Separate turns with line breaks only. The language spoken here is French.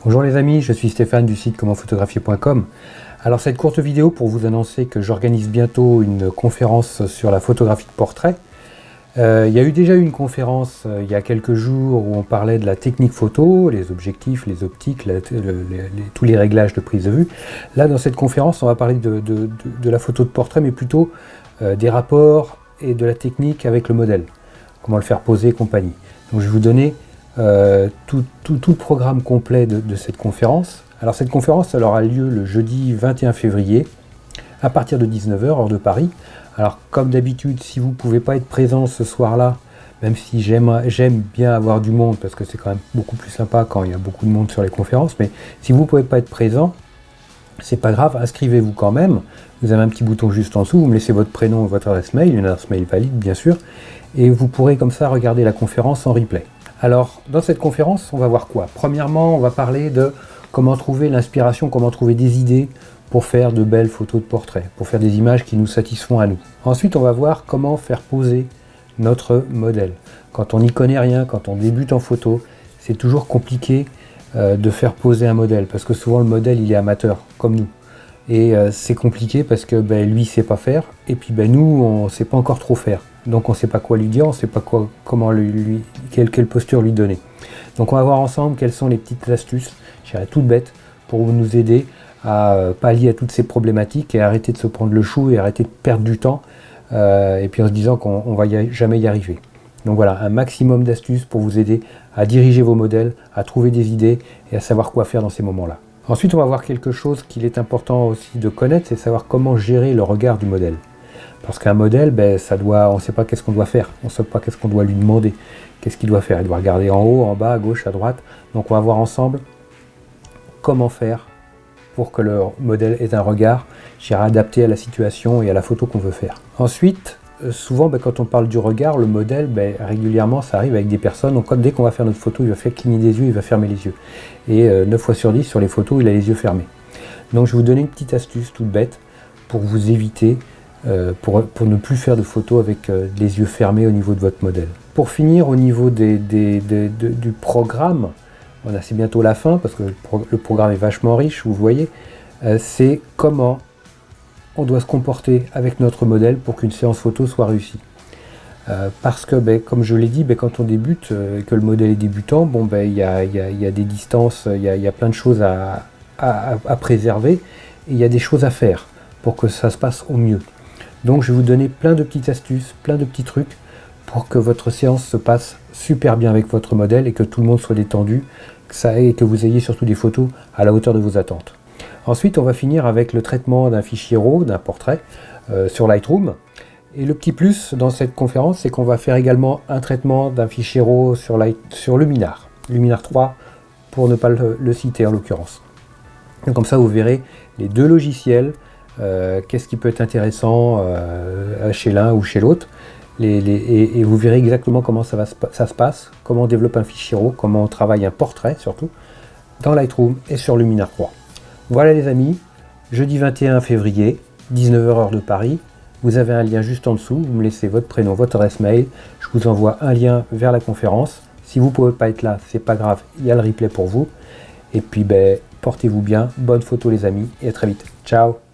Bonjour les amis, je suis Stéphane du site commentphotographier.com. Alors cette courte vidéo pour vous annoncer que j'organise bientôt une conférence sur la photographie de portrait. Il y a déjà eu une conférence il y a quelques jours où on parlait de la technique photo, les objectifs, les optiques, tous les réglages de prise de vue. Là dans cette conférence on va parler de la photo de portrait mais plutôt des rapports et de la technique avec le modèle. Comment le faire poser et compagnie. Donc je vais vous donner tout le programme complet de cette conférence. Alors cette conférence elle aura lieu le jeudi 21 février à partir de 19 h heure de Paris. Alors comme d'habitude, si vous ne pouvez pas être présent ce soir-là, même si j'aime bien avoir du monde, parce que c'est quand même beaucoup plus sympa quand il y a beaucoup de monde sur les conférences, mais si vous ne pouvez pas être présent, c'est pas grave, inscrivez-vous quand même. Vous avez un petit bouton juste en dessous, vous me laissez votre prénom et votre adresse mail, une adresse mail valide bien sûr, et vous pourrez comme ça regarder la conférence en replay. Alors dans cette conférence, on va voir quoi? Premièrement, on va parler de comment trouver l'inspiration, comment trouver des idées pour faire de belles photos de portrait, pour faire des images qui nous satisfont à nous. Ensuite, on va voir comment faire poser notre modèle. Quand on n'y connaît rien, quand on débute en photo, c'est toujours compliqué de faire poser un modèle, parce que souvent le modèle il est amateur, comme nous. Et c'est compliqué parce que lui il ne sait pas faire, et puis nous on ne sait pas encore trop faire. Donc on ne sait pas quoi lui dire, on ne sait pas quelle posture lui donner. Donc on va voir ensemble quelles sont les petites astuces, je dirais toutes bêtes, pour nous aider à pallier à toutes ces problématiques et arrêter de se prendre le chou et arrêter de perdre du temps et puis en se disant qu'on ne va jamais y arriver. Donc voilà, un maximum d'astuces pour vous aider à diriger vos modèles, à trouver des idées et à savoir quoi faire dans ces moments-là. Ensuite, on va voir quelque chose qu'il est important aussi de connaître, c'est savoir comment gérer le regard du modèle. Parce qu'un modèle, on ne sait pas qu'est-ce qu'on doit faire, on ne sait pas qu'est-ce qu'on doit lui demander, qu'est-ce qu'il doit faire. Il doit regarder en haut, en bas, à gauche, à droite. Donc on va voir ensemble comment faire pour que le modèle ait un regard, adapté à la situation et à la photo qu'on veut faire. Ensuite, souvent quand on parle du regard, le modèle, régulièrement ça arrive avec des personnes, donc dès qu'on va faire notre photo, il va faire cligner des yeux, il va fermer les yeux. Et 9 fois sur 10 sur les photos, il a les yeux fermés. Donc je vais vous donner une petite astuce toute bête pour vous éviter, pour ne plus faire de photos avec les yeux fermés au niveau de votre modèle. Pour finir, au niveau du programme, c'est bientôt la fin parce que le programme est vachement riche, vous voyez, c'est comment on doit se comporter avec notre modèle pour qu'une séance photo soit réussie. Parce que, comme je l'ai dit, quand on débute, que le modèle est débutant, il y a des distances, il y a plein de choses à préserver, et il y a des choses à faire pour que ça se passe au mieux. Donc je vais vous donner plein de petites astuces, plein de petits trucs pour que votre séance se passe super bien avec votre modèle et que tout le monde soit détendu, et que vous ayez surtout des photos à la hauteur de vos attentes. Ensuite, on va finir avec le traitement d'un fichier RAW, d'un portrait, sur Lightroom. Et le petit plus dans cette conférence, c'est qu'on va faire également un traitement d'un fichier RAW sur Luminar. Luminar 3, pour ne pas le citer en l'occurrence. Comme ça, vous verrez les deux logiciels, qu'est-ce qui peut être intéressant chez l'un ou chez l'autre. Et vous verrez exactement comment ça se passe, comment on développe un fichier RAW, comment on travaille un portrait surtout, dans Lightroom et sur Luminar 3. Voilà les amis, jeudi 21 février, 19 h heure de Paris, vous avez un lien juste en dessous, vous me laissez votre prénom, votre adresse mail, je vous envoie un lien vers la conférence. Si vous ne pouvez pas être là, c'est pas grave, il y a le replay pour vous. Et puis portez-vous bien, bonne photo les amis, et à très vite. Ciao!